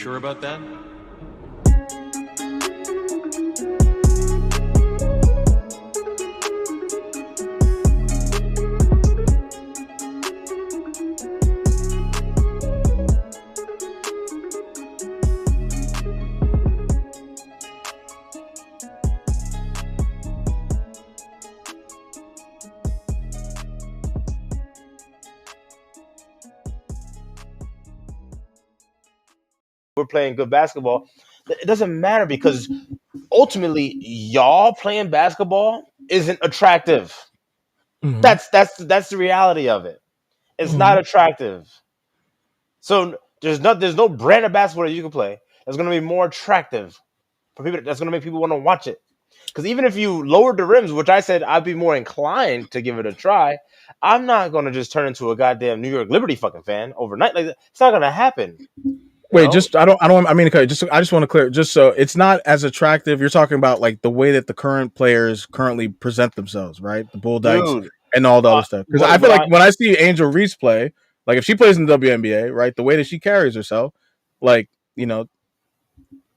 sure about that? We're playing good basketball. It doesn't matter because ultimately, y'all playing basketball isn't attractive. Mhm. That's the reality of it. It's not attractive. So there's no brand of basketball that you can play that's going to be more attractive for people. That's going to make people want to watch it. Because even if you lowered the rims, which I said I'd be more inclined to give it a try, I'm not going to just turn into a goddamn New York Liberty fucking fan overnight. Like it's not going to happen. Wait, just I mean, okay, I just want to clear, just so it's not as attractive. You're talking about like the way that the current players currently present themselves, right? The Bull Dykes Dude. and all the other stuff. Because I feel like when I see Angel Reese play, like if she plays in the WNBA, right, the way that she carries herself, like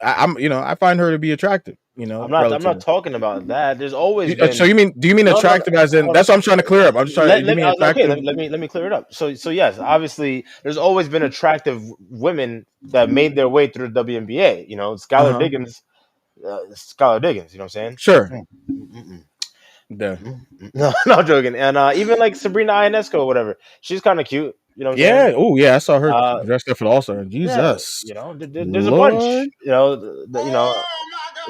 I find her to be attractive. I'm not talking about that. There's always been. So do you mean attractive as in? That's what I'm trying to clear up. I'm just trying. You mean attractive? Okay, let me clear it up. So yes, obviously, there's always been attractive women that made their way through the WNBA. Skylar Diggins. Skylar Diggins. You know what I'm saying? Sure. No, no joking. And even like Sabrina Ionesco or whatever, she's kind of cute. You know what I'm saying? Oh yeah, I saw her dressed up for the All-Star. Jesus. Yeah, there's a bunch.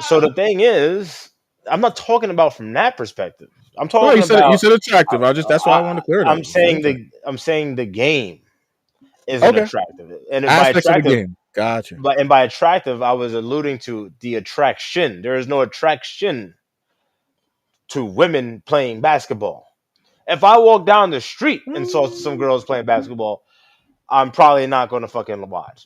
So the thing is, I'm not talking about from that perspective. I'm talking about. You said attractive. That's why I wanted to clear it up. I'm saying the game isn't attractive, and by aspects attractive, of the game. Gotcha. But by attractive, I was alluding to the attraction. There is no attraction to women playing basketball. If I walk down the street and saw some girls playing basketball, I'm probably not going to fucking watch.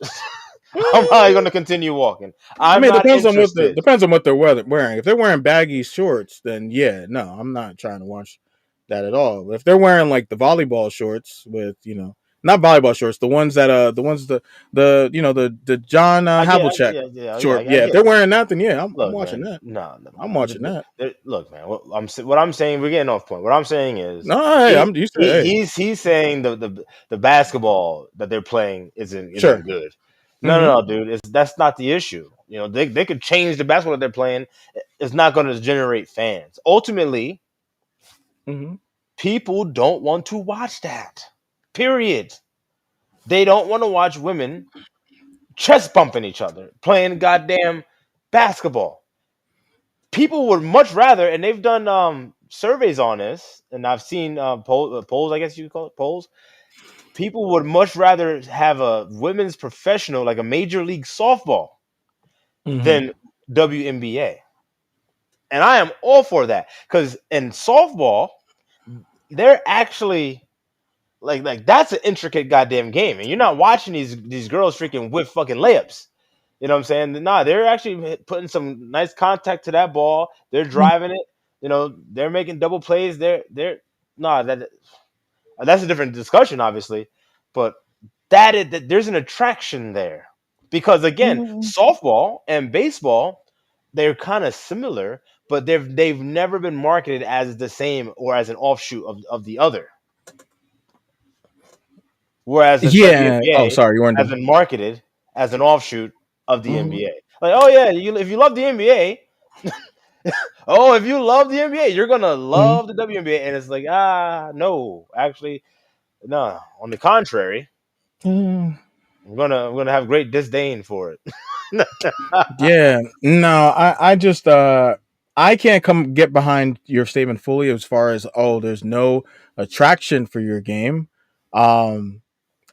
I'm probably going to continue walking. It depends on what they're wearing. If they're wearing baggy shorts, then yeah, no, I'm not trying to watch that at all. But if they're wearing like the volleyball shorts with, not volleyball shorts, the ones that the John Havlicek short. If they're wearing that, then yeah, I'm watching that. No, I'm watching that. Look, man, what I'm saying, we're getting off point. What I'm saying is, he's saying the basketball that they're playing isn't good. No, dude, that's not the issue. They could change the basketball that they're playing. It's not going to generate fans. Ultimately, people don't want to watch that. Period. They don't want to watch women chest bumping each other, playing goddamn basketball. People would much rather, and they've done surveys on this, and I've seen polls, I guess you could call it polls. People would much rather have a women's professional, like a major league softball, than WNBA. And I am all for that, because in softball, they're actually like that's an intricate goddamn game, and you're not watching these girls freaking whip fucking layups. You know what I'm saying? Nah, they're actually putting some nice contact to that ball. They're driving it. They're making double plays. That's a different discussion, obviously, but that there's an attraction there, because again, softball and baseball, they're kind of similar, but they've never been marketed as the same or as an offshoot of the other. Whereas the WNBA has been marketed as an offshoot of the NBA. Like, oh yeah, if you love the NBA, if you love the NBA, you're gonna love the WNBA. And it's like, no, actually, no. On the contrary, I'm gonna have great disdain for it. Yeah, no, I just I can't get behind your statement fully as far as there's no attraction for your game.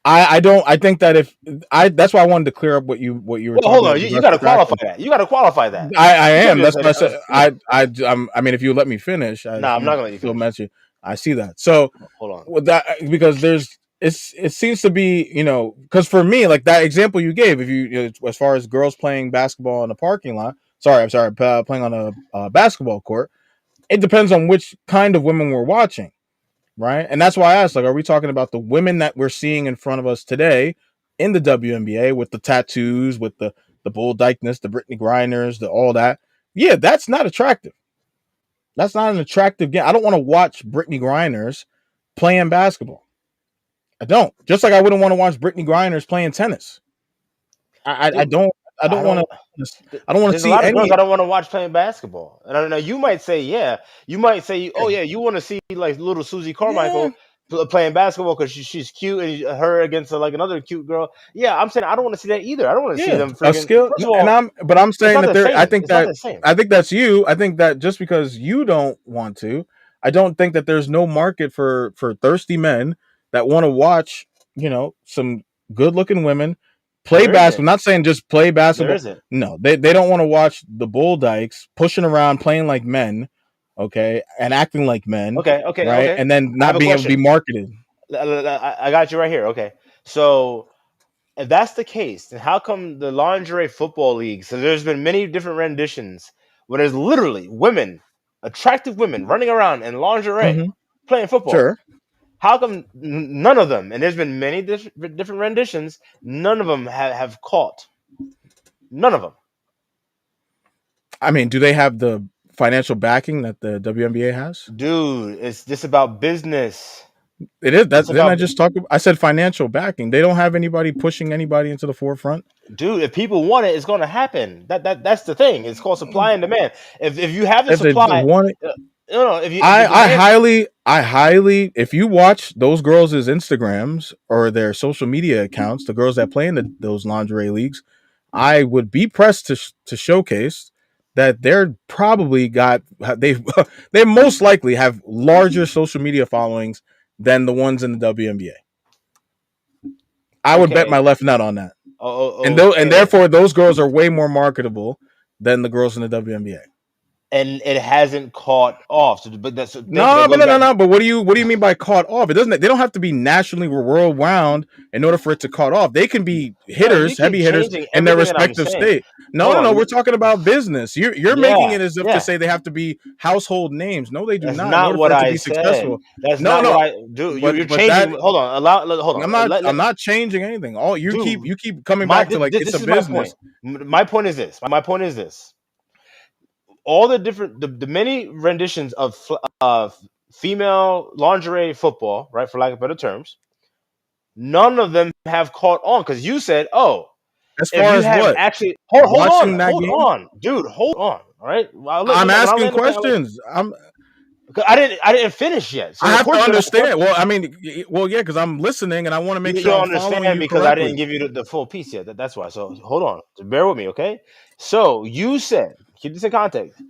I don't. I think that that's why I wanted to clear up what you were talking about. Hold on, you got to qualify that. You got to qualify that. I am. That's what I said. I mean, if you let me finish, I'm not gonna let you finish. Mention. I see that. So hold on. With that, because it seems to be, because for me, like that example you gave, if you as far as girls playing basketball in a parking lot. Sorry, playing on a basketball court. It depends on which kind of women we're watching. Right. And that's why I asked, like, are we talking about the women that we're seeing in front of us today, in the WNBA with the tattoos, with the Bull Dykeness, the Brittany Grinders, the all that. Yeah, that's not attractive. That's not an attractive game. I don't want to watch Brittany Grinders playing basketball. I don't. Just like I wouldn't want to watch Brittany Grinders playing tennis. I Dude, don't. I I don't want don't. to. I don't want to There's a see lot of girls any. I don't want to watch playing basketball. And I don't know. You might say, yeah. You might say, oh yeah, you want to see like little Susie Yeah, Carmichael playing basketball because she's cute and her against like another cute girl. Yeah, I'm saying I don't want to see that either. I don't want to see yeah, them a freaking. skill. First of And all, I'm it's saying not that the there. same. It's not the same. I think that's you. I think that just because you don't want to, I don't think that there's no market for thirsty men that want to watch, some good looking women play There basketball. isn't. Not saying just play There basketball. isn't. No, they don't want to watch the Bull Dykes pushing around, playing like men, okay, and acting like men, Okay. Okay. right, Okay. and then I have not a being able to be question. marketed. I got you right here. Okay. So if that's the case, then how come the lingerie football league? So there's been many different renditions where there's literally women, attractive women, running around in lingerie Mm-hmm. playing football. Sure. How come none of them? And there's been many different renditions. None of them have caught. None of them, I mean, do they have the financial backing that the WNBA has? dude. It's just about business. It is that. It's Didn't I about just talk? I said financial backing. They don't have anybody pushing anybody into the forefront. dude. If people want it, it's going to happen. That's the thing. It's called supply and demand. If you have the If they supply, want it, no, if you demand. I highly, if you watch those girls' Instagrams or their social media accounts, the girls that play in those lingerie leagues, I would be pressed to showcase that they're probably got they they most likely have larger social media followings than the ones in the WNBA. I would bet my Okay. left nut on that. And Okay. therefore those girls are way more marketable than the girls in the WNBA. And it hasn't caught off. So, but that's thinking No, that but goes no, no, back. no. But what do you mean by caught off? It doesn't. They don't have to be nationally or world round in order for it to caught off. They can be No, you hitters, keep heavy hitters changing in their everything that I'm respective saying. state. No, Hold no, no. on. We're talking about business. You're making Yeah, it as if to yeah. say they have to be household names. No, they do That's not. In not order for what it to I be said. successful. That's No, not what no. I do. You're But that changing. Hold on. Hold on. I'm not changing anything. All Dude. you keep coming back to like it's a This is my point. business. My point is this. My point is this. All the different, the many renditions of female lingerie football, right, for lack of better terms, none of them have caught on because you said, oh, As if far you as have what actually watching that hold game, on, dude, hold on. All right, I'm when I asking land the plane, 'cause I didn't finish yet. I So of have to course you're gonna have understand. questions. Well, I mean, well, yeah, because I'm listening and I want to make You sure don't I'm following understand you because I didn't correctly. give you the full piece yet. That's why. So hold on, so bear with me, okay? So you said, keep this in context.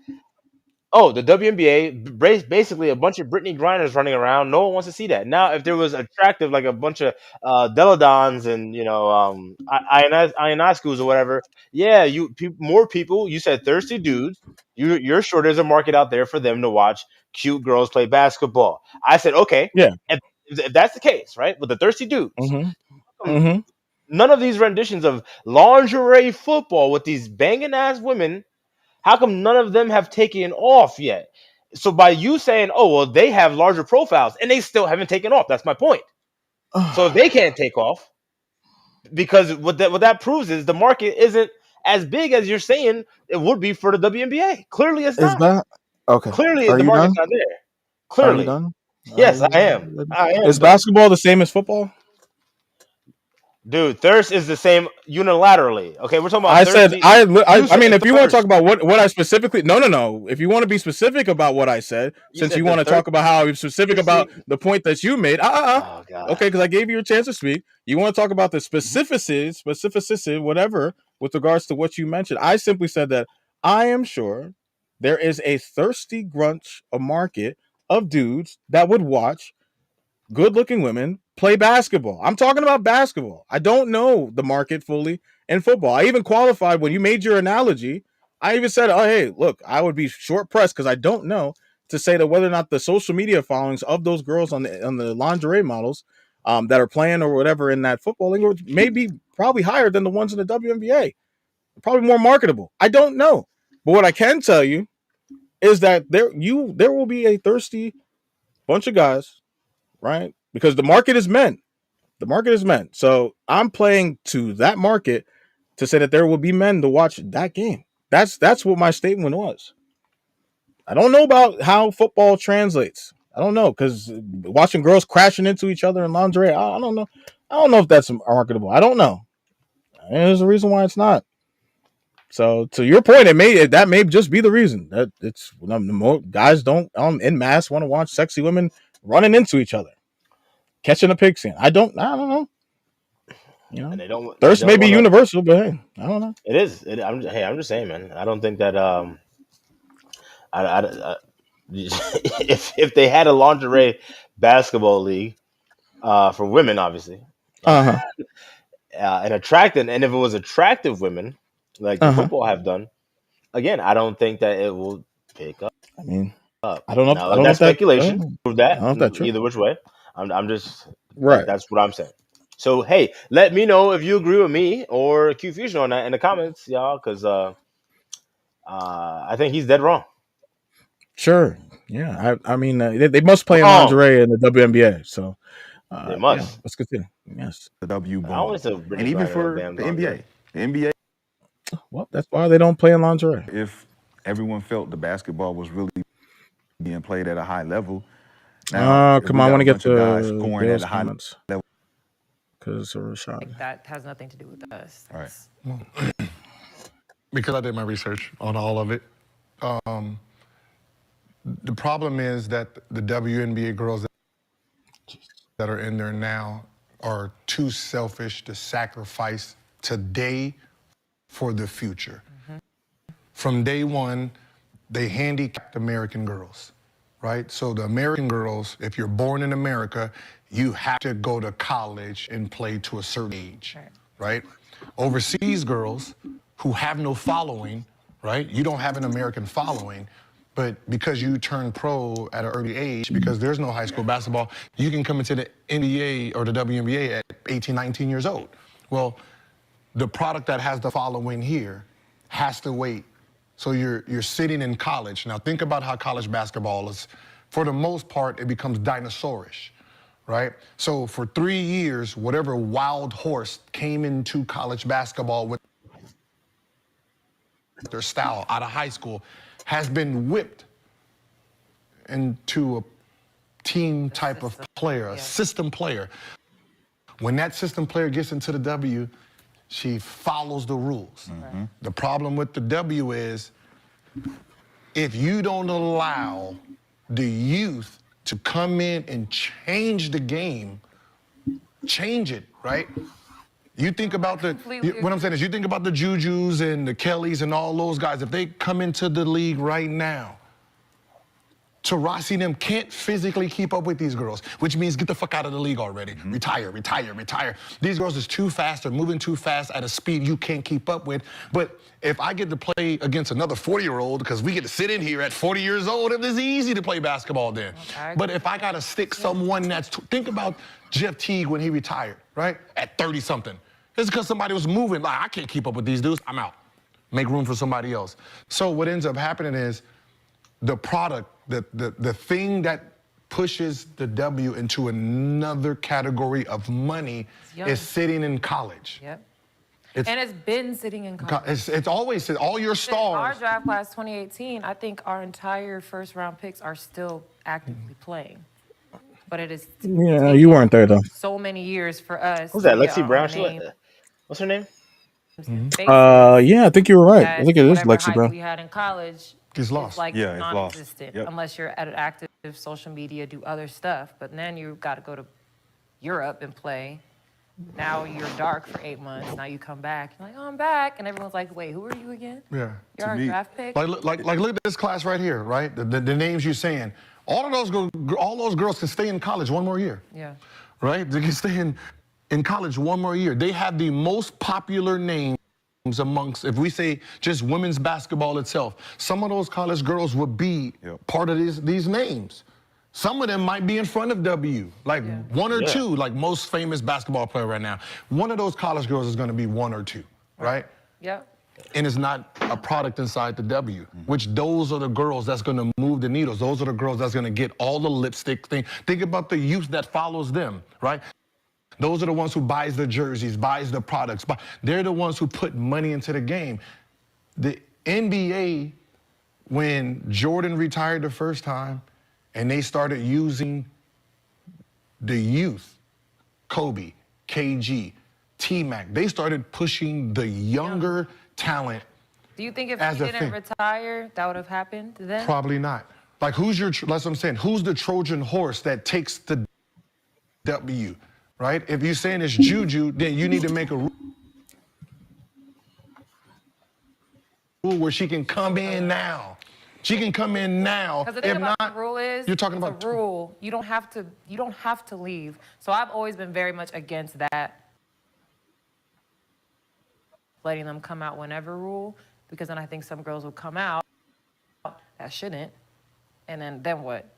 Oh, the WNBA, basically a bunch of Brittany Grinders running around. No one wants to see that. Now, if there was attractive, like a bunch of Deladons and INI schools or whatever, yeah, more people. You said thirsty dudes. You're sure there's a market out there for them to watch cute girls play basketball. I said, okay, Yeah. if that's the case, right, with the thirsty dudes, Mm-hmm. um, Mm-hmm. none of these renditions of lingerie football with these banging ass women, how come none of them have taken off yet? So by you saying, "Oh, well, they have larger profiles and they still haven't taken off," that's my point. So if they can't take off, because what that proves is the market isn't as big as you're saying it would be for the WNBA. Clearly, it's Is not. that okay? Clearly, Are the you market's done? not there. Are you Clearly, done? yes, I am. I Is am done, basketball the same as football? dude. Thirst is the same unilaterally. Okay, we're talking about I said thirsty. You I said mean if you want to talk thirst. about what I specifically no, if you want to be specific about what I said, You since said you the want to talk about how I'm specific about thirsty. the point that you made, Oh God. okay, because I gave you a chance to speak. You want to talk about the specificity, whatever, with regards to what you mentioned. I simply said that I am sure there is a thirsty grunch, a market of dudes that would watch good looking women play basketball. I'm talking about basketball. I don't know the market fully in football. I even qualified when you made your analogy. I even said, oh, hey, look, I would be short pressed because I don't know to say that whether or not the social media followings of those girls on the lingerie models that are playing or whatever in that football league may be probably higher than the ones in the WNBA. Probably more marketable. I don't know. But what I can tell you is that there will be a thirsty bunch of guys, right? Because the market is men. The market is men. So I'm playing to that market to say that there will be men to watch that game. That's what my statement was. I don't know about how football translates. I don't know, because watching girls crashing into each other in lingerie, I don't know. I don't know if that's marketable. I don't know. And there's a reason why it's not. So to your point, that may just be the reason that it's guys don't en masse want to watch sexy women running into each other, catching a pigskin. I don't know. You know, And thirst may be universal, but hey, I don't know. It is. I'm just saying, man. I don't think that if they had a lingerie basketball league for women, obviously, Uh-huh. and if it was attractive women like the football have done, again, I don't think that it will pick up. I mean, I don't know. Now, I don't know that's if that speculation. Prove that I don't know if that's true. either which way. I'm just right. That's what I'm saying. So hey, let me know if you agree with me or Q Fusion on that in the comments, y'all, because I think he's dead wrong. Sure. Yeah. I mean, they must play in lingerie in the WNBA. So they must. Yeah, let's continue. Yes. The W ball. And even for the NBA. The NBA. Well, that's why they don't play in lingerie. If everyone felt the basketball was really being played at a high level. Now, come on, I want to get to guys scoring at a high level. Because Rashad. That has nothing to do with us. Right. Because I did my research on all of it. The problem is that the WNBA girls that are in there now are too selfish to sacrifice today for the future. Mm-hmm. From day one, they handicapped American girls, right? So the American girls, if you're born in America, you have to go to college and play to a certain age, right? Overseas girls who have no following, right? You don't have an American following, but because you turn pro at an early age, because there's no high school basketball, you can come into the NBA or the WNBA at 18, 19 years old. Well, the product that has the following here has to wait. So you're sitting in college. Now think about how college basketball is. For the most part, it becomes dinosaurish, right? So for 3 years, whatever wild horse came into college basketball with their style out of high school has been whipped into a team type of player, a system player. When that system player gets into the W, she follows the rules. Mm-hmm. The problem with the W is if you don't allow the youth to come in and change the game, change it, right? You think about what I'm saying is you think about the Jujus and the Kellys and all those guys, if they come into the league right now, Taurasi them can't physically keep up with these girls, which means get the fuck out of the league already. Mm-hmm. Retire. These girls is too fast. They're moving too fast at a speed you can't keep up with. But if I get to play against another 40-year-old, because we get to sit in here at 40 years old, it is easy to play basketball then. Okay. But if I got to stick someone think about Jeff Teague when he retired, right? At 30-something. It's because somebody was moving. Like, I can't keep up with these dudes. I'm out. Make room for somebody else. So what ends up happening is the product, the thing that pushes the W into another category of money is sitting in college. Yep. And it's been sitting in college. It's always all your stars. Our draft class 2018, I think our entire first-round picks are still actively playing. But it is... Yeah, you weren't there, though. So many years for us. Who's that, Lexi Brown? What's her name? Mm-hmm. Yeah, I think you were right. I think it is Lexi Brown. We had in college... It's lost. Like non-existent unless you're at an active social media, do other stuff. But then you've got to go to Europe and play. Now you're dark for 8 months. Now you come back. You're like, oh, I'm back. And everyone's like, wait, who are you again? Yeah. You're our draft pick. Like look at this class right here, right? The names you're saying. All those girls can stay in college one more year. Yeah. Right? They can stay in college one more year. They have the most popular names amongst, if we say just women's basketball itself, some of those college girls would be part of these names. Some of them might be in front of W, like one or two, like most famous basketball player right now. One of those college girls is going to be one or two, right? Yeah. And it's not a product inside the W, which those are the girls that's going to move the needles. Those are the girls that's going to get all the lipstick thing. Think about the youth that follows them, right? Those are the ones who buys the jerseys, buys the products. They're the ones who put money into the game. The NBA, when Jordan retired the first time and they started using the youth, Kobe, KG, T-Mac, they started pushing the younger talent. Do you think if as he a didn't thing. retire, that would have happened then? Probably not. Like, that's what I'm saying. Who's the Trojan horse that takes the W, right? If you're saying it's Juju, then you need to make a rule where she can come in now. She can come in now. Because the thing If about not, the rule is, you're talking it's about a rule. You don't have to leave. So I've always been very much against that, letting them come out whenever rule, because then I think some girls will come out that shouldn't, and then what?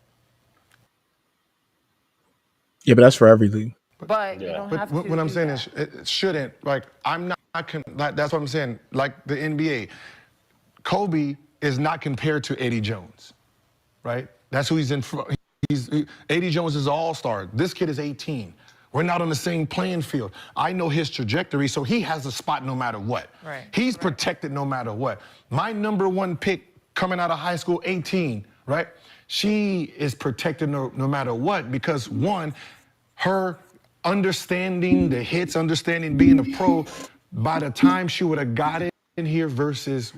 Yeah, but that's for every league. But you don't have to. What I'm do saying that. is, it shouldn't. Like, that's what I'm saying. Like the NBA, Kobe is not compared to Eddie Jones, right? That's who he's in front. Eddie Jones is an all-star. This kid is 18. We're not on the same playing field. I know his trajectory, so he has a spot no matter what. Right. He's protected no matter what. My number one pick coming out of high school, 18, right? She is protected no matter what, because one, her understanding the hits, understanding being a pro, by the time she would have got it in here versus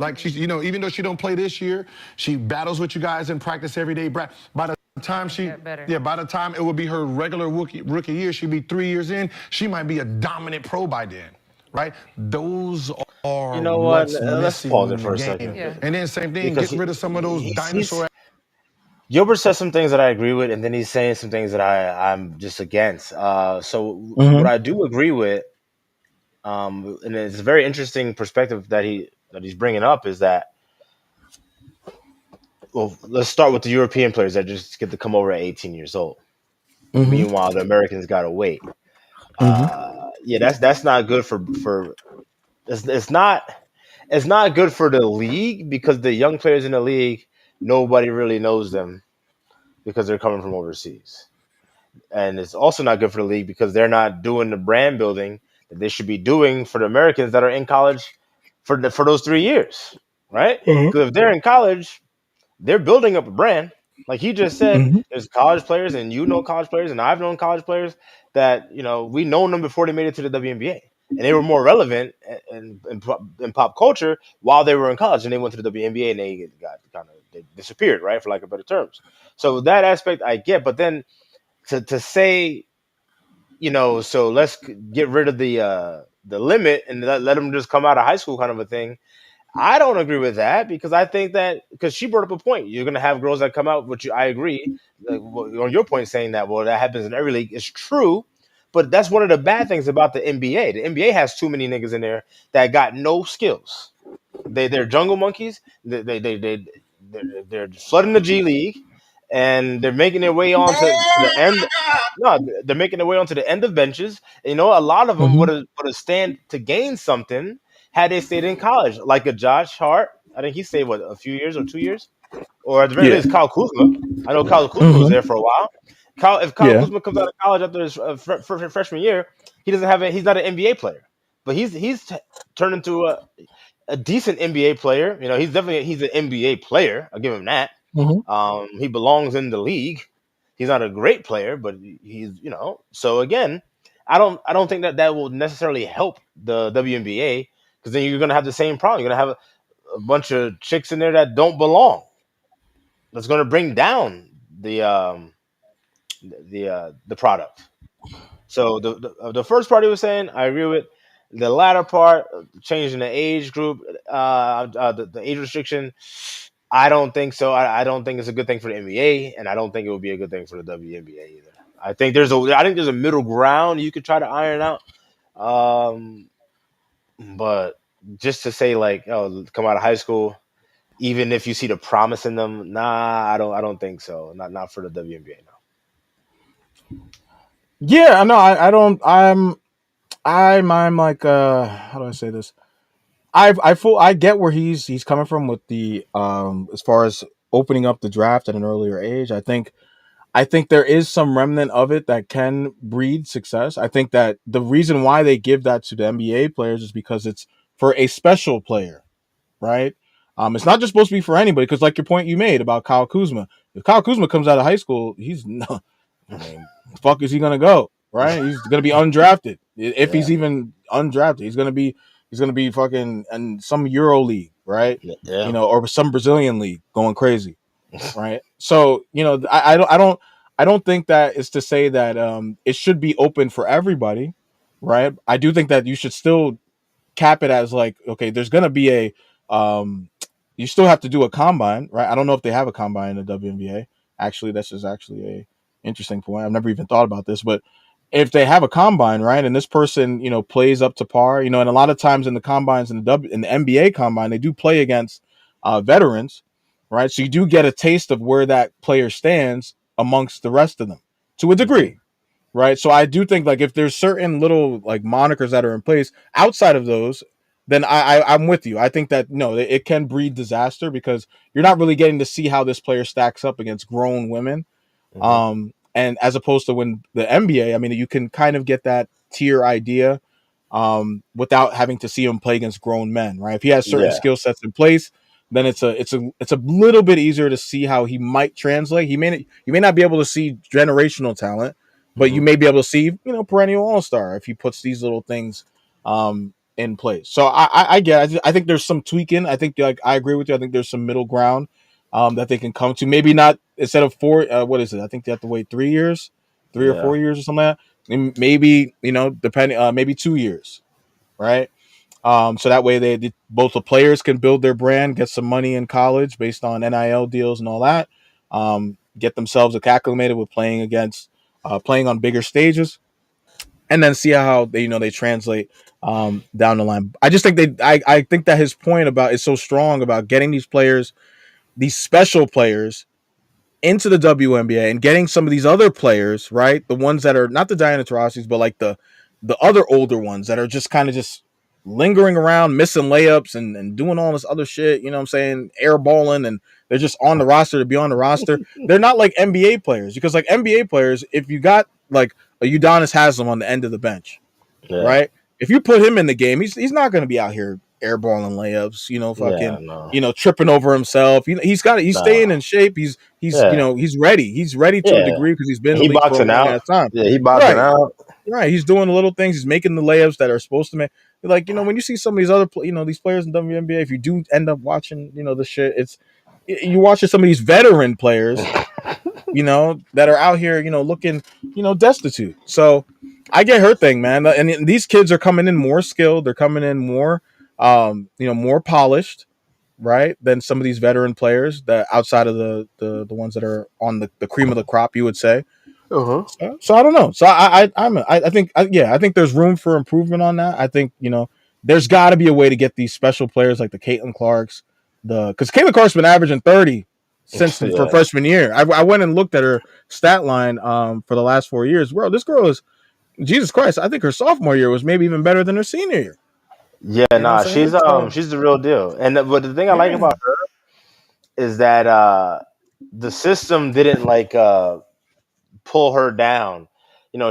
like she's, even though she don't play this year, she battles with you guys in practice every day. By the time by the time it would be her regular rookie year, she'd be 3 years in, she might be a dominant pro by then, right? Those are what's Let's pause it for a second. Yeah. And then same thing, get rid of some of those dinosaur. Gilbert says some things that I agree with, and then he's saying some things that I'm just against. What I do agree with, and it's a very interesting perspective that he's bringing up, is that, well, let's start with the European players that just get to come over at 18 years old. Meanwhile, the Americans got to wait. That's not good for it's not good for the league, because the young players in the league, nobody really knows them because they're coming from overseas. And it's also not good for the league because they're not doing the brand building that they should be doing for the Americans that are in college for those 3 years, right? Because if they're in college, they're building up a brand. Like he just said, there's college players, and college players, and I've known college players that, we known them before they made it to the WNBA. And they were more relevant in pop culture while they were in college, and they went to the WNBA and they they disappeared, right, for lack of better terms. So that aspect I get, but then to say, so let's get rid of the limit and let them just come out of high school kind of a thing. I don't agree with that, because I think that, because she brought up a point, you're going to have girls that come out, which I agree, on your point saying that, well, that happens in every league. It's true, but that's one of the bad things about the NBA. The NBA has too many niggas in there that got no skills. They're jungle monkeys. They're flooding the G League, and they're making their way on to the end. No, they're making their way onto the end of benches. And, a lot of them would have stand to gain something had they stayed in college, like a Josh Hart. I think he stayed, a few years or 2 years? Or at the very least, Kyle Kuzma. I know Kyle Kuzma was there for a while. If Kyle Kuzma comes out of college after his freshman year, he's not an NBA player. But he's turned into a decent NBA player. He's an NBA player. I'll give him that. He belongs in the league. He's not a great player, but he's, So again, I don't think that will necessarily help the WNBA, because then you're going to have the same problem. You're going to have a bunch of chicks in there that don't belong. That's going to bring down the product. So the first part he was saying, I agree with. The latter part, changing the age group, the age restriction, I don't think so. I don't think it's a good thing for the NBA, and I don't think it would be a good thing for the WNBA either. I think there's a middle ground you could try to iron out. But just to say, like, oh, come out of high school, even if you see the promise in them, nah, I don't think so. Not for the WNBA, no. Yeah, no, I don't. I'm like, how do I say this? I get where he's coming from with the as far as opening up the draft at an earlier age. I think I think there is some remnant of it that can breed success. I think that the reason why they give that to the NBA players is because it's for a special player, right? It's not just supposed to be for anybody. Because, like your point you made about Kyle Kuzma, if Kyle Kuzma comes out of high school, he's no, I mean, the fuck is he gonna go? Right? He's gonna be undrafted if Yeah. he's even undrafted. He's gonna be fucking in some Euro league, right? Yeah. You know, or some Brazilian league going crazy, right? So you know, I don't think that is to say that it should be open for everybody, right? I do think that you should still cap it as like, okay, there's gonna be a you still have to do a combine, right? I don't know if they have a combine in the WNBA. Actually, this is actually a interesting point. I've never even thought about this, but if they have a combine, right, and this person, you know, plays up to par, you know, and a lot of times in the combines in the NBA combine, they do play against veterans, right? So you do get a taste of where that player stands amongst the rest of them to a degree, right? So I do think like if there's certain little like monikers that are in place outside of those, then I'm with you. I think that no, it can breed disaster because you're not really getting to see how this player stacks up against grown women. And as opposed to when the NBA, I mean, you can kind of get that tier idea without having to see him play against grown men, right? If he has certain Yeah. skill sets in place, then it's a little bit easier to see how he might translate. You may not be able to see generational talent, but you may be able to see, you know, perennial all-star if he puts these little things in place. So I think there's some tweaking. I think like I agree with you. I think there's some middle ground that they can come to. Maybe not instead of 4. What is it? I think they have to wait 3 years, 3 or 4 years or something like that. And maybe, you know, depending, maybe 2 years, right? So that way both the players can build their brand, get some money in college based on NIL deals and all that. Get themselves acclimated with playing on bigger stages, and then see how they translate down the line. I just think I think that his point about is so strong about getting these special players into the WNBA and getting some of these other players, right? The ones that are not the Diana Taurasi's, but like the other older ones that are just kind of just lingering around, missing layups and doing all this other shit, you know what I'm saying? Airballing, and they're just on the roster to be on the roster. They're not like NBA players, because like NBA players, if you got like a Udonis Haslem on the end of the bench, Yeah. right? If you put him in the game, he's not going to be out here airballing layups, Yeah. fucking, No. tripping over himself. He's staying in shape. Yeah. He's ready. He's ready to a Yeah. degree because he's been in the He league for a boxing long out. ass time. Yeah, he boxing Right. out. Right. He's doing the little things. He's making the layups that are supposed to make. Like, when you see some of these other, these players in WNBA, if you do end up watching, the shit, you watching some of these veteran players, that are out here, looking, destitute. So I get her thing, man. And these kids are coming in more skilled. They're coming in more, more polished, right, than some of these veteran players that outside of the ones that are on the cream of the crop, you would say. So I don't know. So I think I think there's room for improvement on that. I think there's got to be a way to get these special players like the Caitlin Clarks, because Caitlin Clark's been averaging 30 since for freshman year. I went and looked at her stat line for the last 4 years. Bro, this girl is Jesus Christ. I think her sophomore year was maybe even better than her senior year. Yeah, You know nah, what I'm saying? So, she's the real deal. And but the thing I like yeah. about her is that the system didn't like pull her down.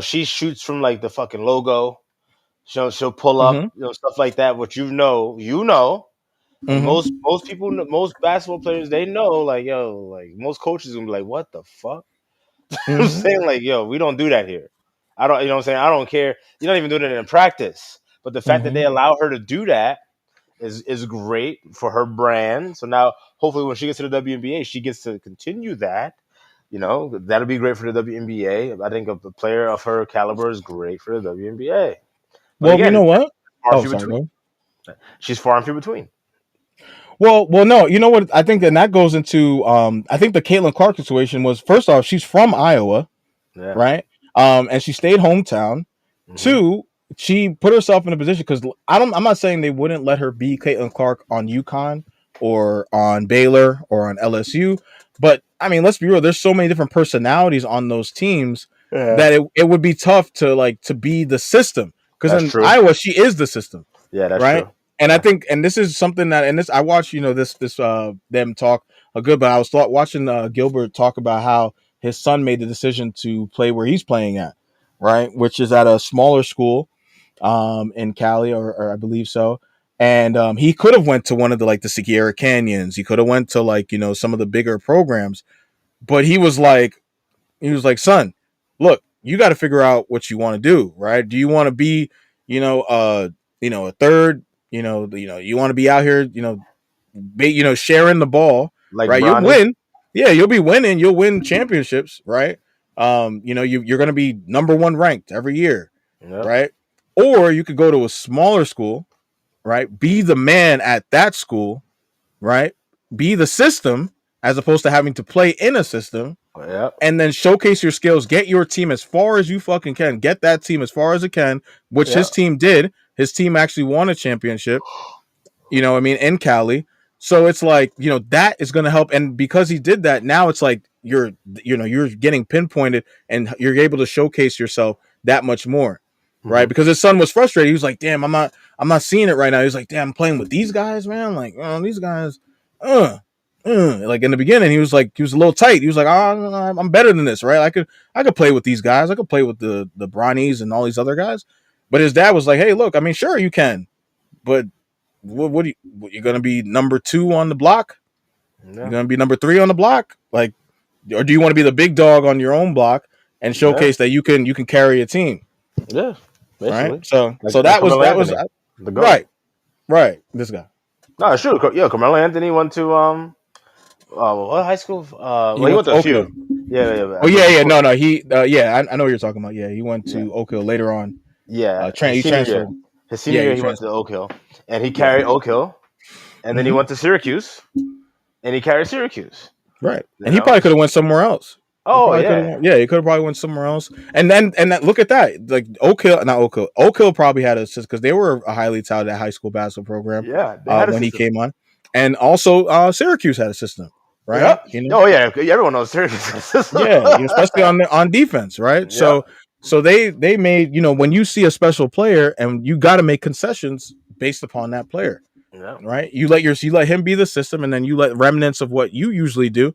She shoots from like the fucking logo. She'll pull up, Mm-hmm. stuff like that. What and Mm-hmm. most people, most basketball players, they know, like, yo, like most coaches gonna be like, what the fuck? I'm Mm-hmm. saying, like, yo, we don't do that here. I don't, you know what I'm saying? I don't care. You're not even doing it in practice. But the fact that Mm-hmm. they allow her to do that is great for her brand. So now, hopefully, when she gets to the WNBA, she gets to continue that. That'll be great for the WNBA. I think a player of her caliber is great for the WNBA. But Well, you again, know what? far and Oh, few sorry. between. Go. She's far and few between. Well, no. You know what? I think that goes into. I think the Caitlin Clark situation was, first off, she's from Iowa, Yeah. right? And she stayed hometown. Mm-hmm. 2, she put herself in a position, because I'm not saying they wouldn't let her be Caitlin Clark on UConn or on Baylor or on LSU, but I mean, let's be real. There's so many different personalities on those teams Yeah. that it would be tough to be the system. Because That's in true. Iowa, she is the system. Yeah, that's right. true. And Yeah. I think, and this is something that, and this I watched, this them talk a good, but I was watching Gilbert talk about how his son made the decision to play where he's playing at, right, which is at a smaller school in Cali, or I believe so. And he could have went to one of the the Sierra Canyons. He could have went to some of the bigger programs, but he was like, son, look, you got to figure out what you want to do, right? Do you want to be, a third, you want to be out here, sharing the ball, Like right? You'll Bronny. win. Yeah, you'll be winning. You'll win championships, right? You're going to be number one ranked every year, Yep. right? Or you could go to a smaller school, right? Be the man at that school, right? Be the system as opposed to having to play in a system, Yep. and then showcase your skills. Get your team as far as you fucking can. Get that team as far as it can, which his team did. His team actually won a championship, in Cali. So it's like, that is going to help. And because he did that, now it's like you're getting pinpointed and you're able to showcase yourself that much more. Right. Because his son was frustrated. He was like, damn, I'm not seeing it right now. He's like, damn, I'm playing with these guys, man. Like, these guys, like in the beginning, he was a little tight. He was like, oh, I'm better than this, right? I could play with these guys. I could play with the Bronnies and all these other guys. But his dad was like, hey, look, I mean, sure you can, but what you're gonna be number 2 on the block? Yeah. You're gonna be number 3 on the block, or do you want to be the big dog on your own block and showcase that you can carry a team? Yeah, basically. Right. So that was the goal. Right. This guy. No, sure. Yeah, Carmelo Anthony went to what high school? He went to a few. Yeah. Oh yeah. No. He I know what you're talking about. Yeah, he went to Oak Hill later on. Yeah, he transferred. His senior year, he went to Oak Hill, and he carried Oak Hill, and then he went to Syracuse, and he carried Syracuse. Right, and he probably could have went somewhere else. Oh yeah, he could have probably went somewhere else. And look at that, like Oak Hill probably had a system because they were a highly touted high school basketball program. Yeah, they had when he came on, and also Syracuse had a system, right? Yep. Oh yeah, everyone knows Syracuse. Yeah, especially on defense, right? Yeah. So they made, when you see a special player and you got to make concessions based upon that player, right? You let him be the system, and then you let remnants of what you usually do,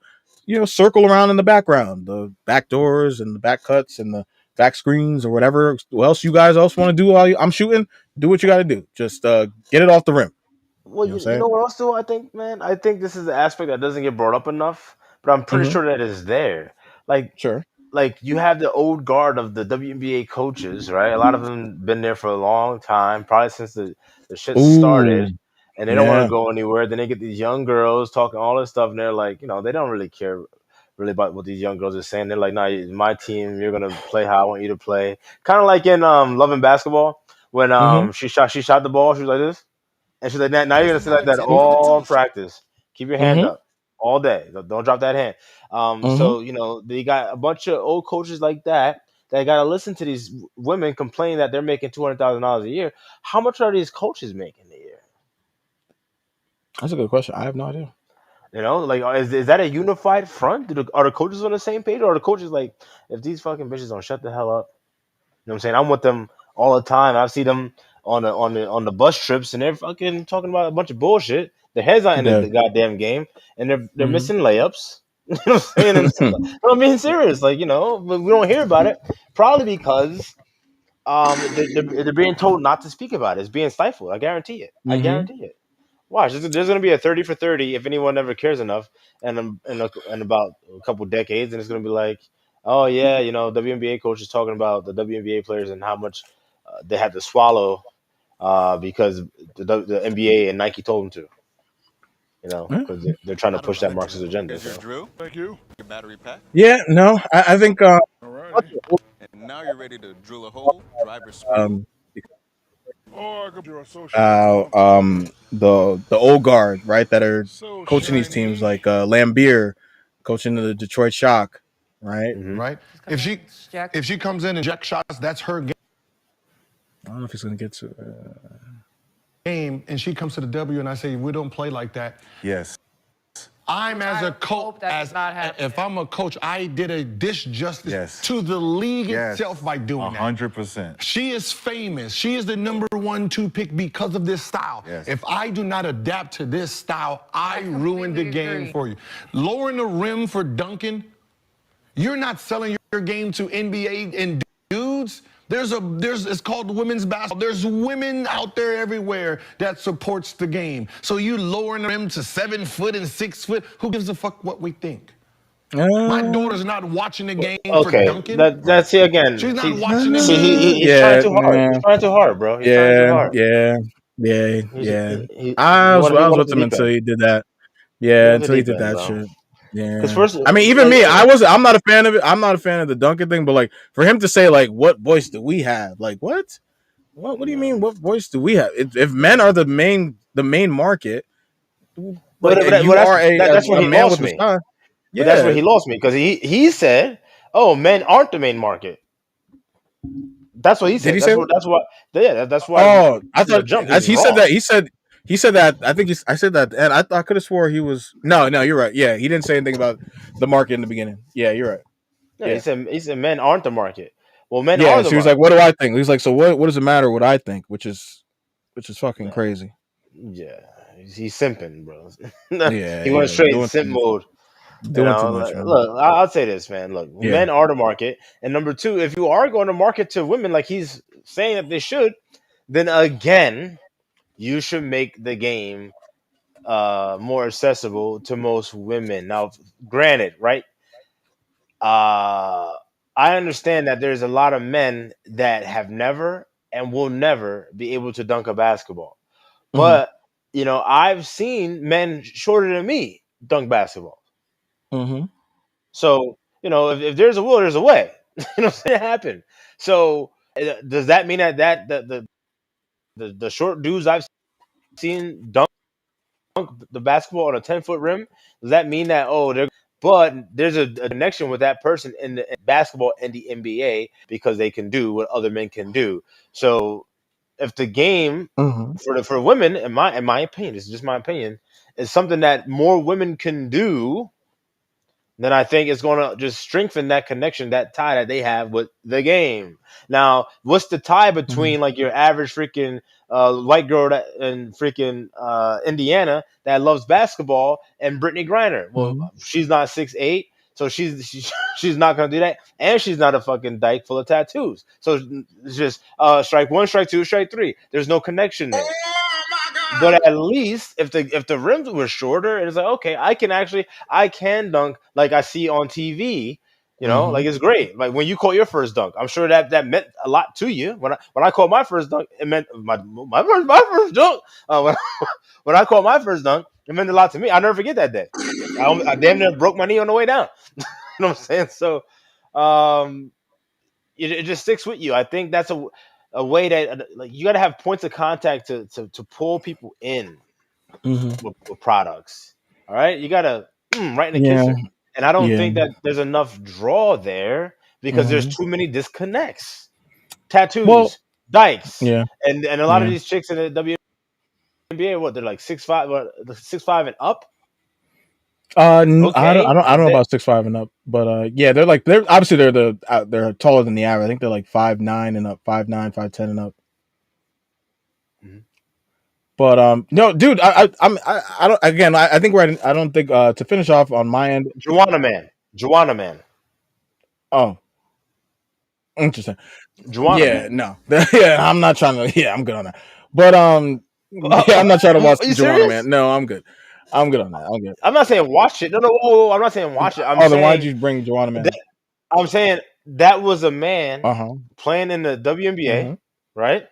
circle around in the background, the back doors and the back cuts and the back screens or whatever else you guys want to do while I'm shooting. Do what you got to do. Just get it off the rim. Well, you know what else though? I think this is the aspect that doesn't get brought up enough, but I'm pretty sure that it's there. Sure. Like you have the old guard of the WNBA coaches, right? A lot of them been there for a long time, probably since the shit started, and they don't want to go anywhere. Then they get these young girls talking all this stuff, and they're like, they don't really care really about what these young girls are saying. They're like, nah, it's my team. You're gonna play how I want you to play. Kind of like in Love and Basketball when she shot the ball, she was like this, and she's like, now you're gonna say like that all practice. Keep your hand up all day. Don't drop that hand. So they got a bunch of old coaches like that got to listen to these women complain that they're making $200,000 a year. How much are these coaches making a year? That's a good question. I have no idea. Is that a unified front? Are the coaches on the same page, or are the coaches like, if these fucking bitches don't shut the hell up? You know what I'm saying? I'm with them all the time. I see them on the bus trips, and they're fucking talking about a bunch of bullshit. Their heads aren't in the goddamn game, and they're missing layups. You know what I'm saying? I'm being serious, but we don't hear about it. Probably because they're being told not to speak about it. It's being stifled. I guarantee it. I guarantee it. Watch, there's going to be a 30 for 30 if anyone ever cares enough, and in about a couple decades, and it's going to be like, oh yeah, WNBA coaches talking about the WNBA players and how much they had to swallow because the NBA and Nike told them to. Because they're trying to push that Marxist agenda. So. Drew, thank you. Your battery pack. Yeah, no, I think. All right. And now you're ready to drill a hole, drive your screw. The old guard, right, that are coaching these teams like Lambeer, coaching the Detroit Shock, right? Right. If she comes in and jack shots, that's her game. I don't know if he's gonna get to game, and she comes to the W, and I say we don't play like that. Yes. I'm as a coach, if I'm a coach, I did a disjustice to the league itself by doing 100%. that. She is famous. She is the number 1-2 pick because of this style. Yes. If I do not adapt to this style, I ruined the game for you. Lowering the rim for dunking, You're not selling your game to NBA and dudes. It's called women's basketball. There's women out there everywhere that supports the game. So you lowering them to 7 foot and 6 foot. Who gives a fuck what we think? My daughter's not watching the game for Okay, dunking. that's it again. She's not See, watching the see, game. he's trying too hard. He's trying too hard, bro. He's trying too hard. I was He went off with the him deep until end. he did that. He Yeah, went off until the he deep did end, that bro. shit. Because Yeah. first, I mean, even me, I'm not a fan of it. I'm not a fan of the dunking thing, but like for him to say like, what voice do we have? Like what? What do you mean? What voice do we have? If men are the main market, like and you are that's where a he man lost with a me. star, But that's where yeah. he lost me because he said, "Oh, men aren't the main market." That's what he Did said. he say that? That's why Oh, I from the thought jump he as was he said wrong. that he said that I think I said that and I could have swore he was no you're right, yeah, he didn't say anything about the market in the beginning, yeah, you're right, Yeah, yeah, he said men aren't the market. Well, men are yeah. the She was like, market. what do I think? He's like, so what does it matter what I think, which is fucking crazy. Yeah, he's simping, bro. He went Yeah, straight in simp mode. You doing too know, much, man. look, I'll say this, man. Look, Yeah. men are the market, and number two, if you are going to market to women like he's saying that they should, then again, you should make the game more accessible to most women. Now, granted, right? Uh, I understand that there's a lot of men that have never and will never be able to dunk a basketball, Mm-hmm. but I've seen men shorter than me dunk basketball. Mm-hmm. So, if there's a will, there's a way. It happened. So, does that mean that the short dudes I've seen dunk the basketball on a 10-foot rim? Does that mean that but there's a connection with that person in basketball and the NBA because they can do what other men can do. So, if the game Mm-hmm. for women, in my opinion, this is just my opinion, is something that more women can do, then I think it's going to just strengthen that connection, that tie that they have with the game. Now, what's the tie between like your average freaking white girl in freaking Indiana that loves basketball and Brittany Griner? Well, Mm-hmm. she's not 6'8", so she's not going to do that, and she's not a fucking dyke full of tattoos. So it's just strike one, strike two, strike three. There's no connection there. But at least if the rims were shorter, and it's like, okay, I can dunk like I see on TV. Like it's great. Like when you caught your first dunk, I'm sure that meant a lot to you. When I caught my first dunk, it meant my first dunk. When I caught my first dunk, it meant a lot to me. I'll never forget that day. I damn near broke my knee on the way down. You know what I'm saying? So, it just sticks with you. I think that's a way that like you got to have points of contact to pull people in with products. All right, you got to right in the Yeah. kisser. And I don't Yeah. think that there's enough draw there because there's too many disconnects. Tattoos, Well, dykes, yeah. and a lot of these chicks in the WNBA, what they're like 6'5", 6'5" and up. I Okay, don't is know it? about 6'5" and up, but yeah, they're obviously they're taller than the average. I think they're like 5'9" and up, 5'9", 5'10" and up. Mhm. But no, dude, I don't. Again, I think we're. I don't think to finish off on my end. Juana man, Oh, interesting. Juana Yeah, man. no, yeah, I'm not trying to. Yeah, I'm good on that. But yeah, I'm not trying to watch Are you Joanna serious? Man. No, I'm good. I'm good on that. I'm good. I'm not saying watch it. No, no, whoa, whoa, I'm not saying watch it. I'm Oh, then why'd saying you bring Joanna Man that, up? I'm saying that was a man Uh huh. playing in the WNBA, Mm-hmm. right?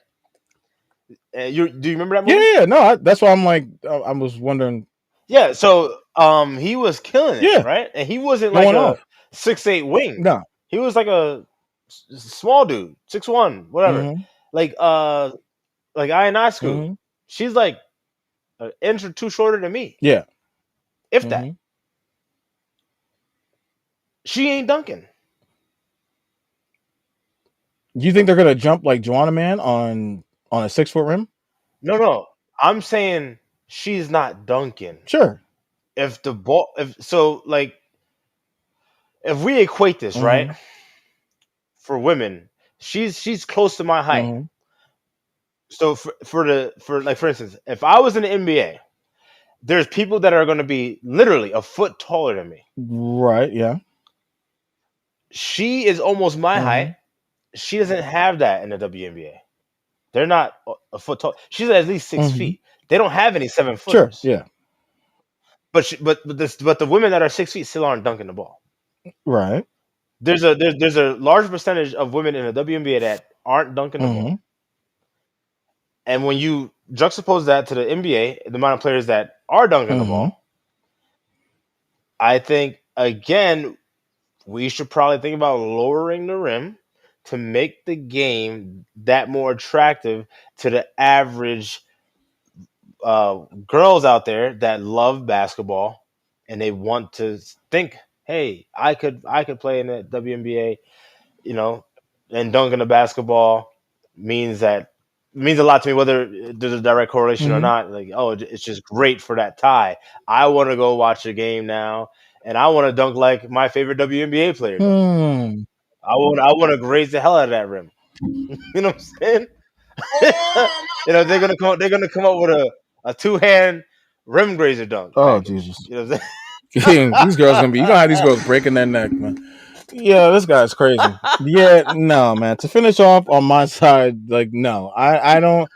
Do you remember that Yeah, movie? yeah, no, that's why I'm like, I was wondering. Yeah. So he was killing it, Yeah, right? And he wasn't like going a off. 6'8" wing. No. He was like a small dude, 6'1", whatever. Mm-hmm. Like I Scoot. Mm-hmm. She's like an inch or two shorter than me, Yeah. if that. Mm-hmm. She ain't dunking. You think they're gonna jump like Joanna Man on a 6-foot rim? No, no. I'm saying she's not dunking. Sure. If the ball, if we equate this right Mm-hmm. for women, she's close to my height. Mm-hmm. So for instance, if I was in the NBA, there's people that are going to be literally a foot taller than me. Right. Yeah. she is almost my height. She doesn't have that in the WNBA. They're not a foot tall. She's at least 6 feet. They don't have any 7-footers. Sure, yeah. But the women that are 6 feet still aren't dunking the ball. Right. There's a large percentage of women in the WNBA that aren't dunking the ball. And when you juxtapose that to the NBA, the amount of players that are dunking the ball, I think again we should probably think about lowering the rim to make the game that more attractive to the average girls out there that love basketball and they want to think, hey, I could play in the WNBA, and dunking the basketball means a lot to me, whether there's a direct correlation or not. Like, oh, it's just great for that tie. I want to go watch a game now, and I want to dunk like my favorite WNBA player does. I want to graze the hell out of that rim. You know what I'm saying? They're gonna come up with a 2-hand rim grazer dunk. Oh package. Jesus! You know what I'm saying? These girls gonna be. You gonna have these girls breaking their neck, man. Yeah, this guy's crazy. Yeah, no, man. To finish off on my side, like, no, I don't.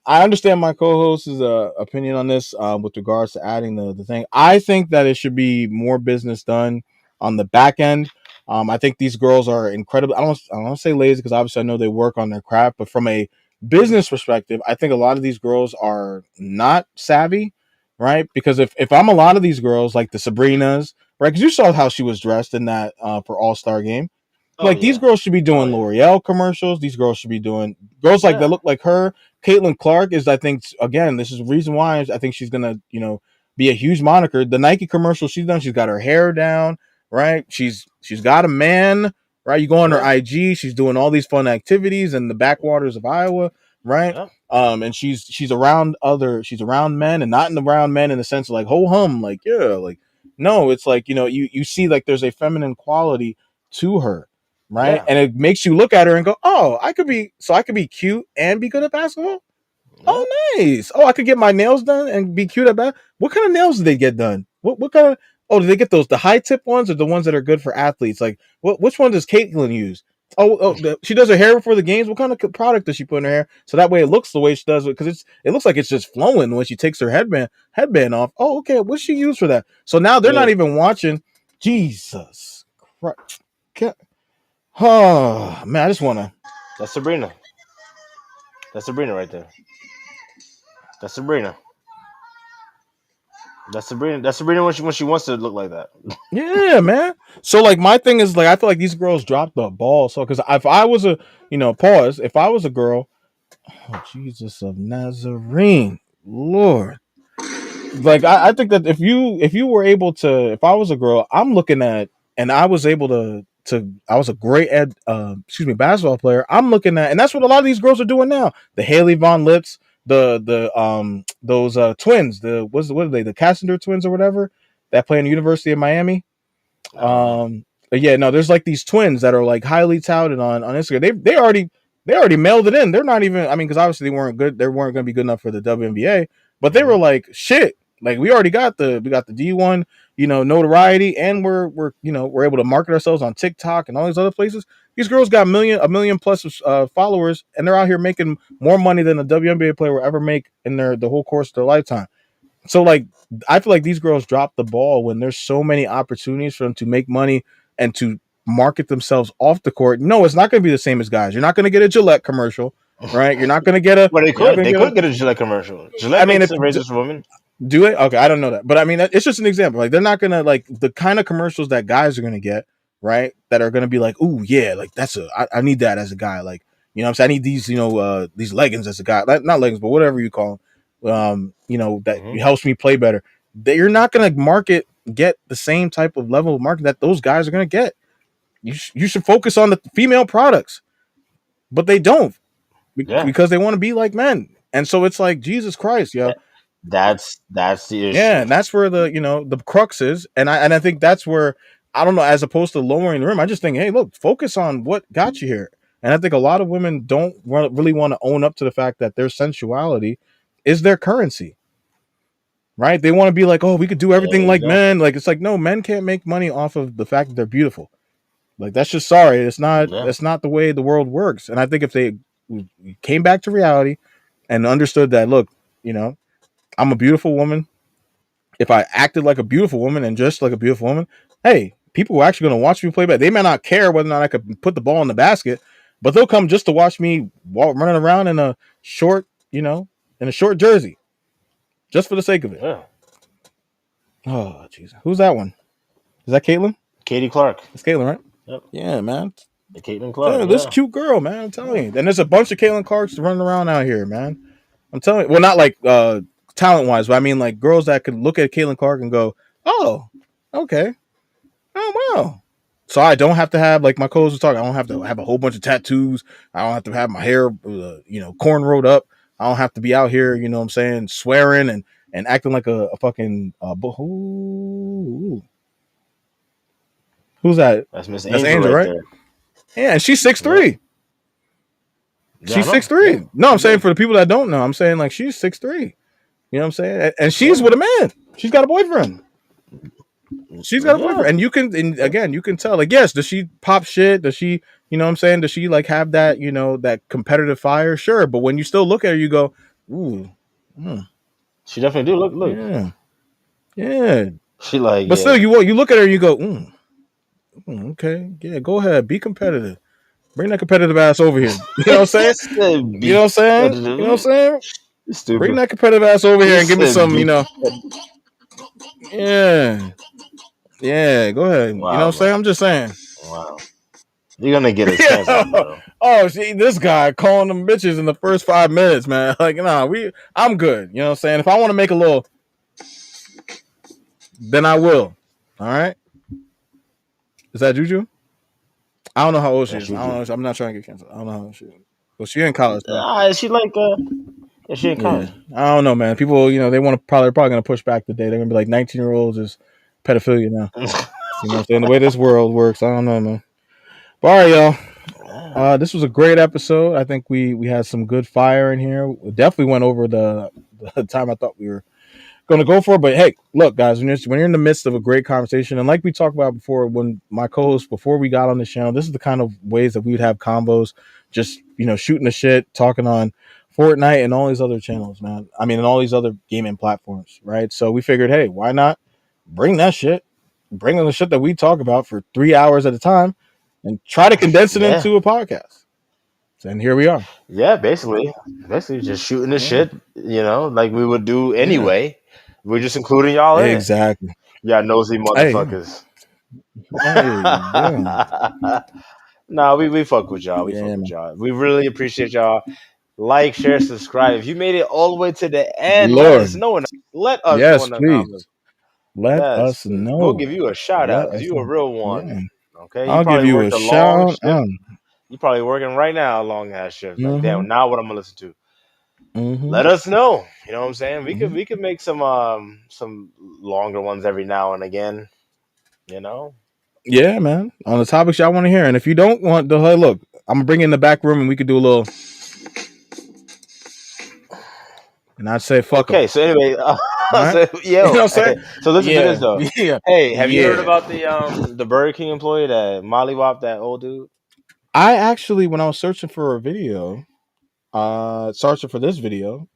I understand my co-host's opinion on this with regards to adding the thing. I think that it should be more business done on the back end. I think these girls are incredible. I don't want to say lazy because obviously I know they work on their craft, but from a business perspective, I think a lot of these girls are not savvy, right? Because if I'm a lot of these girls like the Sabrinas, right? Because you saw how she was dressed in that for All-Star game. Like these girls should be doing L'Oreal commercials. These girls should be doing girls like that look like her. Caitlin Clark is, I think, again, this is the reason why I think she's gonna, be a huge moniker. The Nike commercial she's done, she's got her hair down, right? She's got a man, right? You go on her IG, she's doing all these fun activities in the backwaters of Iowa, right? And she's around men and not around men in the sense of like ho hum, like like no, it's like you see like there's a feminine quality to her. Right. And it makes you look at her and go, oh, I could be cute and be good at basketball. Oh, nice. Oh, I could get my nails done and be cute at basketball. What kind of nails do they get done? What kind of, do they get the high tip ones or the ones that are good for athletes? Like which one does Caitlin use? She does her hair before the games. What kind of product does she put in her hair? So that way it looks the way she does it. Cause it looks like it's just flowing when she takes her headband off. Oh, okay. What's she use for that? So now they're not even watching. Jesus Christ. Oh man, I just wanna. That's Sabrina. That's Sabrina right there. That's Sabrina. That's Sabrina when she wants to look like that. Yeah, man. So like my thing is like I feel like these girls dropped the ball. So because if I was a pause, if I was a girl, oh Jesus of Nazarene, Lord. Like I think that if you were able to, if I was a girl, I'm looking at and I was able to I was a great basketball player. I'm looking at, and that's what a lot of these girls are doing now. The Haley Von Litz, those twins, what are they, the Cassandra twins or whatever that play in the University of Miami. There's like these twins that are like highly touted on Instagram. They already mailed it in. They're not even, because obviously they weren't good. They weren't going to be good enough for the WNBA, but they were like shit. Like we already got the D1, notoriety, and we're able to market ourselves on TikTok and all these other places. These girls got a million plus followers, and they're out here making more money than a WNBA player will ever make in the whole course of their lifetime. So like, I feel like these girls drop the ball when there's so many opportunities for them to make money and to market themselves off the court. No, it's not going to be the same as guys. You're not going to get a Gillette commercial, right? You're not going to get a. Well, they could get a Gillette commercial. Gillette makes razors for women. Do it? Okay, I don't know that, but it's just an example. Like they're not gonna like the kind of commercials that guys are gonna get, right? That are gonna be like, oh yeah, like I need that as a guy. Like I'm saying, I need these these leggings as a guy, not leggings, but whatever you call them. That helps me play better. That you're not gonna get the same type of level of market that those guys are gonna get. You should focus on the female products, but they don't because they want to be like men, and so it's like Jesus Christ, yo. That's the issue. Yeah, and that's where the crux is, and I think that's where I don't know. As opposed to lowering the rim, I just think, hey, look, focus on what got you here. And I think a lot of women don't really want to own up to the fact that their sensuality is their currency, right? They want to be like, oh, we could do everything like men. Like it's like no, men can't make money off of the fact that they're beautiful. Like that's just sorry. It's not. Yeah. That's not the way the world works. And I think if they came back to reality and understood that, look, you know, I'm a beautiful woman. If I acted like a beautiful woman and dressed like a beautiful woman, hey, people are actually going to watch me play back. They may not care whether or not I could put the ball in the basket, but they'll come just to watch me running around in a short, you know, in a short jersey, just for the sake of it. Yeah. Oh, jeez. Who's that one? Is that Caitlin? Katie Clark. It's Caitlin, right? Yep. Yeah, man. The Caitlin Clark. Yeah, this cute girl, man. I'm telling you. And there's a bunch of Caitlin Clarks running around out here, man. I'm telling you. Well, not like talent wise, but I mean like girls that could look at Caitlin Clark and go, "Oh, okay, oh wow." So I don't have to have, like my co-host was talking, I don't have to have a whole bunch of tattoos. I don't have to have my hair, cornrowed up. I don't have to be out here, you know what I'm saying, swearing and acting like a fucking who's that? That's Miss That's Angel, Angel, right? there. Yeah, and she's 6'3". Yeah, She's 6'3". Yeah. No, I'm saying for the people that don't know, I'm saying like she's 6'3". You know what I'm saying? And she's with a man. She's got a boyfriend. She's got a boyfriend. And you can, and again, you can tell, like, yes, does she pop shit? Does she, you know what I'm saying? Does she like have that, you know, that competitive fire? Sure. But when you still look at her, you go, ooh. She definitely do. Look. Yeah. Yeah. She like, but still, you look at her and you go, okay. Yeah, go ahead. Be competitive. Bring that competitive ass over here. You know what I'm saying? You know what I'm saying? You know what I'm saying? Stupid. Bring that competitive ass over here and give me some, you know. Yeah. Yeah, go ahead. Wow, you know what I'm saying? I'm just saying. Wow. You're going to get his canceled, bro. Oh, see, this guy calling them bitches in the first 5 minutes, man. Like, nah, I'm good. You know what I'm saying? If I want to make a little, then I will. All right? Is that Juju? I don't know how old she is. I don't know. I'm not trying to get canceled. I don't know how old she is. Well, she in college. She like, she in college. Yeah. I don't know, man. People, you know, they want to probably going to push back the day. They're going to be like 19-year-olds is pedophilia now. You know what I'm saying? The way this world works, I don't know, man. But all right, y'all. This was a great episode. I think we had some good fire in here. We definitely went over the time I thought we were going to go for. But hey, look, guys, when you're in the midst of a great conversation, and like we talked about before, when my co-host, before we got on the channel, this is the kind of ways that we would have combos, just, you know, shooting the shit, talking on Fortnite and all these other channels, man. I mean, and all these other gaming platforms, right? So we figured, hey, why not bring that shit, bring the shit that we talk about for 3 hours at a time and try to condense it into a podcast. And here we are. Yeah, basically just shooting the shit, you know, like we would do anyway. Yeah. We're just including y'all in. Exactly. Yeah, nosy motherfuckers. Nah, we fuck with y'all. We fuck with y'all. We really appreciate y'all. Like, share, subscribe. If you made it all the way to the end, let us know. Let us know in the comments. Let us know. We'll give you a shout out because you're a real one. Yeah. Okay, I'll give you a shout out. You're probably working right now a long ass shift. Like, damn, now what I'm gonna listen to. Let us know. You know what I'm saying? We could make some longer ones every now and again. You know? Yeah, man. On the topics y'all want to hear. And if you don't want the look, I'm gonna bring you in the back room and we could do a little. And I'd say fuck. Okay, so anyway, right? So, you know what I'm saying? So listen to this though. Yeah. Hey, have you heard about the Burger King employee that mollywopped that old dude? I actually, when I was searching for a video, searching for this video,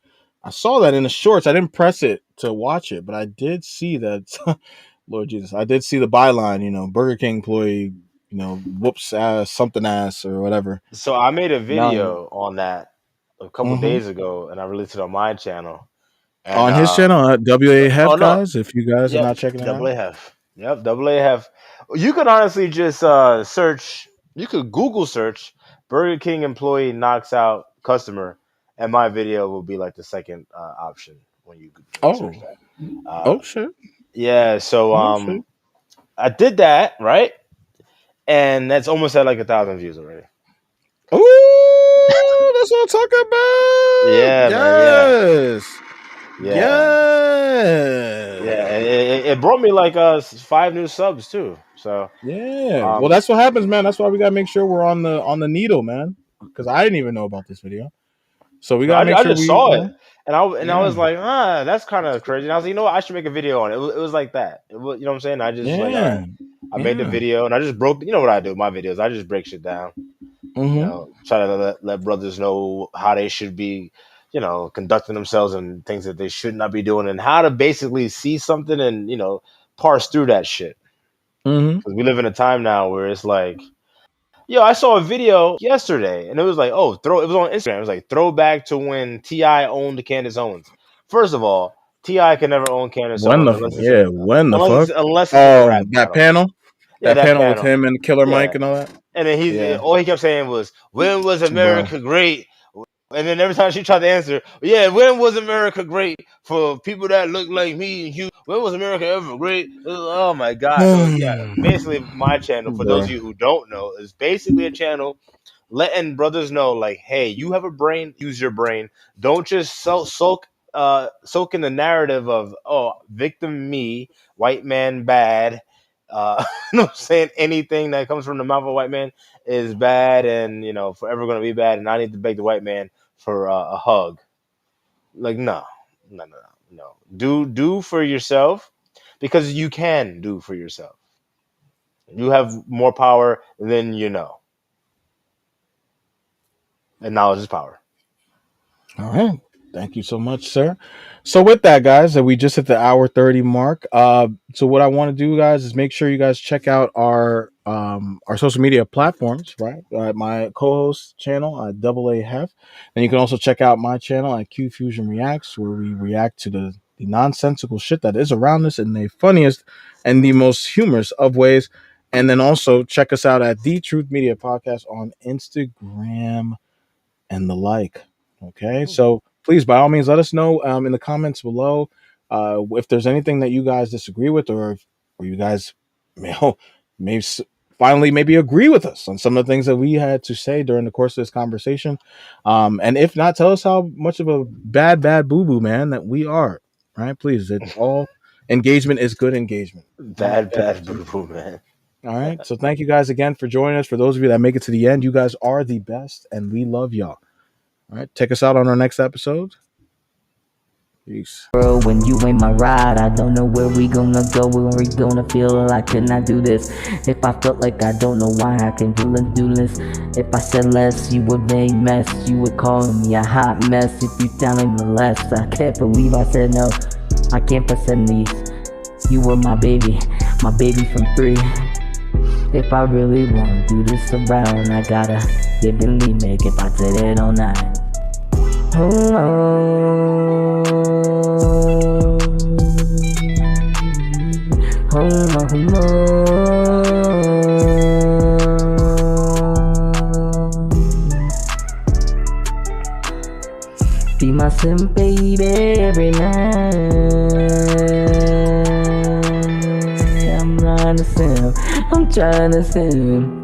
I saw that in the shorts. I didn't press it to watch it, but I did see that. Lord Jesus, I did see the byline. You know, Burger King employee, you know, whoops ass, something ass, or whatever. So I made a video on that a couple days ago, and I released it on my channel. And, on his channel, WAHF, guys. If you guys are not checking it out, WAHF. Yep, WAHF. You could honestly just search. You could Google search Burger King employee knocks out customer, and my video will be like the second option when you search that. Shit. Yeah, so I did that, right? And that's almost at like 1,000 views already. Ooh, that's what I'm talking about. Yeah, yes. Man, yeah. And it brought me like 5 new subs too. So yeah, well, that's what happens, man. That's why we gotta make sure we're on the needle, man. Because I didn't even know about this video, so we gotta make sure. I just saw it, and I was like, that's kind of crazy. And I was like, you know what? I should make a video on it. It was like that. You know what I'm saying? I just like, I made the video and I just broke. You know what I do? My videos. I just break shit down. Try to let brothers know how they should be, conducting themselves and things that they should not be doing, and how to basically see something and parse through that shit. Because we live in a time now where it's like, yo, I saw a video yesterday and it was like, it was on Instagram. It was like throwback to when T.I. owned Candace Owens. First of all, T.I. can never own Candace Owens unless it's a rap that battle. panel. Yeah, that panel with him and Killer Mike and all that. And then all he kept saying was, "When was America great?" And then every time she tried to answer, when was America great for people that look like me and you? When was America ever great? Oh my God. So basically my channel, for those of you who don't know, is basically a channel letting brothers know, like, hey, you have a brain, use your brain. Don't just soak in the narrative of, victim me, white man bad. Saying anything that comes from the mouth of a white man is bad and forever going to be bad, and I need to beg the white man for a hug. Like, no. Do for yourself, because you can do for yourself. You have more power than you know, and knowledge is power. All right. Thank you so much, sir. So with that, guys, we just hit the hour 30 mark. So what I want to do, guys, is make sure you guys check out our social media platforms, right? My co-host channel at Double A Hef. And you can also check out my channel at Q Fusion Reacts, where we react to the nonsensical shit that is around us in the funniest and the most humorous of ways. And then also check us out at The Truth Media Podcast on Instagram and the like. Okay, so please, by all means, let us know in the comments below if there's anything that you guys disagree with, or you guys may finally maybe agree with us on some of the things that we had to say during the course of this conversation. And if not, tell us how much of a bad boo-boo man that we are. Right? Please, it's all engagement is good engagement. Bad boo-boo man. All right, so thank you guys again for joining us. For those of you that make it to the end, you guys are the best, and we love y'all. All right, check us out on our next episode. Peace. Bro, when you ain't my ride, I don't know where we gonna go, when we gonna feel like I cannot do this. If I felt like I don't know why I can do this. If I said less, you would make mess. You would call me a hot mess if you telling me less. I can't believe I said no. I can't pretend these. You were my baby from 3. If I really wanna do this around, I gotta believe me if I did it all night. Be my sim, baby, every night. I'm trying to sim.